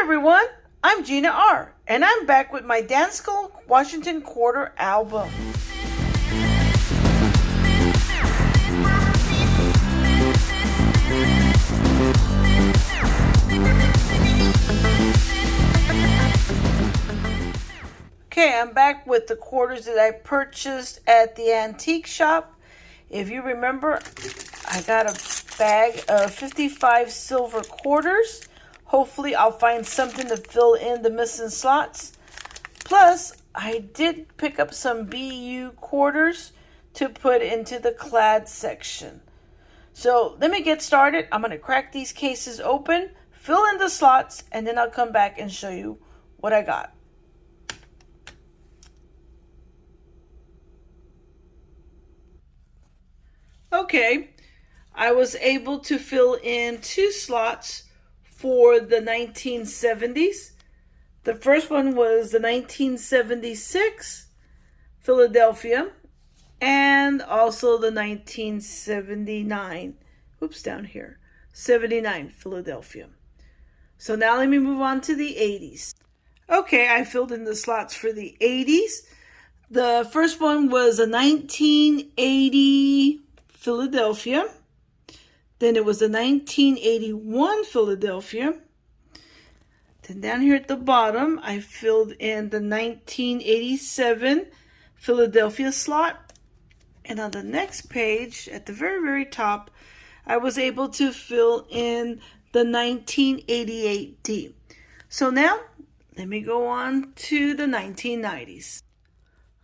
everyone, I'm Gina R, and I'm back with my Dansco Washington Quarter album. Okay, I'm back with the quarters that I purchased at the antique shop. If you remember, I got a bag of 55 silver quarters. Hopefully I'll find something to fill in the missing slots. Plus, I did pick up some BU quarters to put into the clad section. So let me get started. I'm going to crack these cases open, fill in the slots, and then I'll come back and show you what I got. Okay, I was able to fill in 2 slots for the 1970s. The first one was the 1976 Philadelphia and also the 1979, down here, 79 Philadelphia. So now let me move on to the 80s. Okay, I filled in the slots for the 80s. The first one was a 1980 Philadelphia. Then it was the 1981 Philadelphia. Then down here at the bottom, I filled in the 1987 Philadelphia slot. And on the next page, at the very, very top, I was able to fill in the 1988 D. So now, let me go on to the 1990s.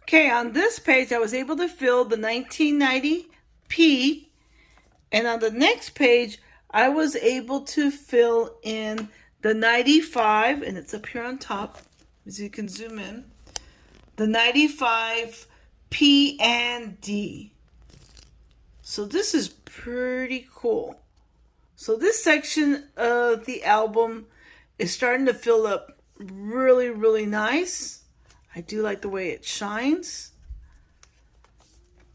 Okay, on this page, I was able to fill the 1990 P, and on the next page, I was able to fill in the 95, and it's up here on top, as you can zoom in, the 95 P and D. So this is pretty cool. So this section of the album is starting to fill up really, really nice. I do like the way it shines.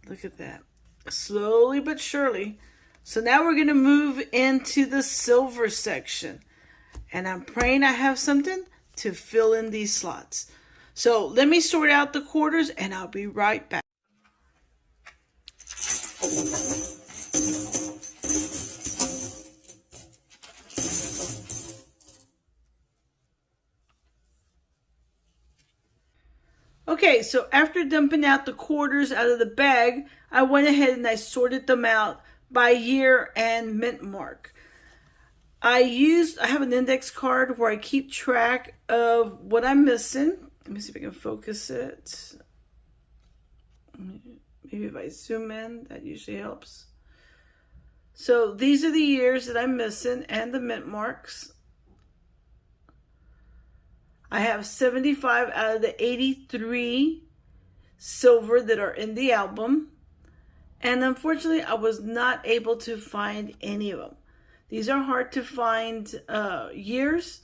Look at that. Slowly but surely. So now we're going to move into the silver section. And I'm praying I have something to fill in these slots. So let me sort out the quarters and I'll be right back. Okay, so after dumping out the quarters out of the bag, I went ahead and I sorted them out by year and mint mark. I have an index card where I keep track of what I'm missing. Let me see if I can focus it. Maybe if I zoom in, that usually helps. So these are the years that I'm missing and the mint marks. I have 75 out of the 83 silver that are in the album. And unfortunately, I was not able to find any of them. These are hard to find years,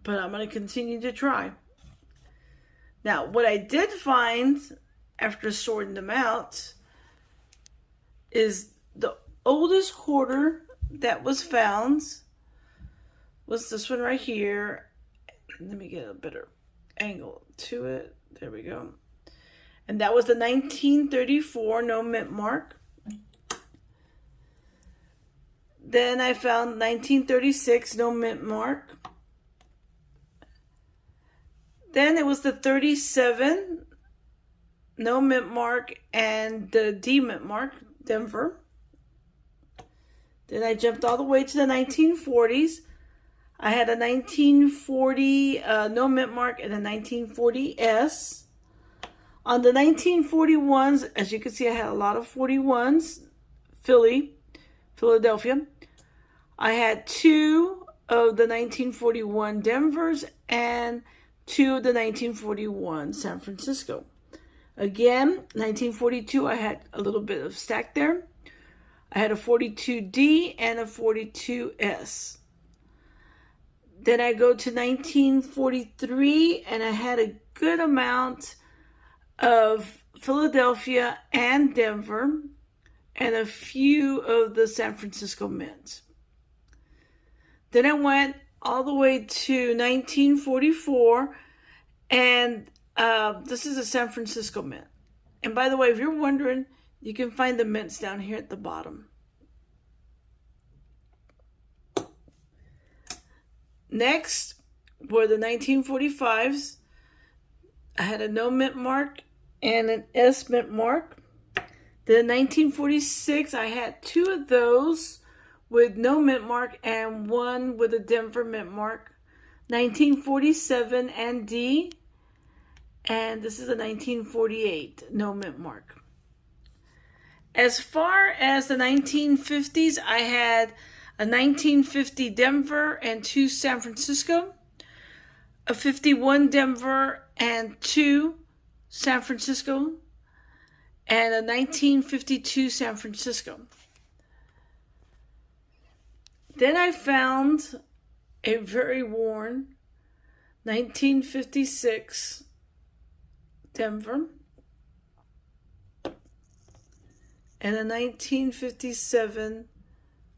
but I'm going to continue to try. Now, what I did find after sorting them out is the oldest quarter that was found was this one right here. Let me get a better angle to it. There we go. And that was the 1934 no mint mark. Then I found 1936 no mint mark. Then it was the 37 no mint mark and the D mint mark, Denver. Then I jumped all the way to the 1940s. I had a 1940 no mint mark and a 1940 S. On the 1941s, as you can see, I had a lot of 41s, Philadelphia. I had 2 of the 1941 Denvers and 2 of the 1941 San Francisco. Again, 1942, I had a little bit of stack there. I had a 42D and a 42S. Then I go to 1943, and I had a good amount of Philadelphia and Denver, and a few of the San Francisco mints. Then I went all the way to 1944. And this is a San Francisco mint. And by the way, if you're wondering, you can find the mints down here at the bottom. Next were the 1945s. I had a no mint mark and an S mint mark. Then 1946, I had 2 of those with no mint mark and 1 with a Denver mint mark. 1947 and D. And this is a 1948 no mint mark. As far as the 1950s, I had a 1950 Denver and 2 San Francisco, a 51 Denver and 2 San Francisco, and a 1952 San Francisco. Then I found a very worn 1956 Denver and a 1957,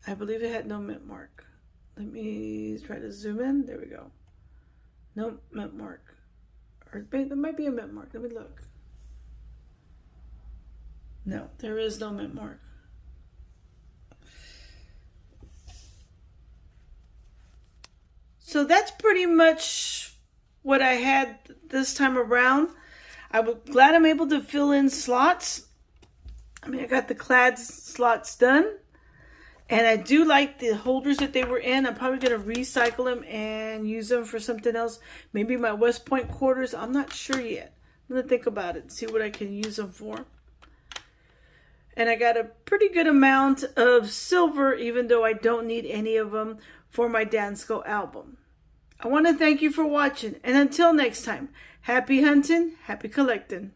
I believe it had no mint mark. Let me try to zoom in. There we go. No mint mark. Or there might be a mint mark. Let me look. No, there is no mint mark. So that's pretty much what I had this time around. I'm glad I'm able to fill in slots. I mean, I got the clad slots done. And I do like the holders that they were in. I'm probably going to recycle them and use them for something else. Maybe my West Point quarters. I'm not sure yet. I'm going to think about it and see what I can use them for. And I got a pretty good amount of silver, even though I don't need any of them for my Dansco album. I want to thank you for watching. And until next time, happy hunting, happy collecting.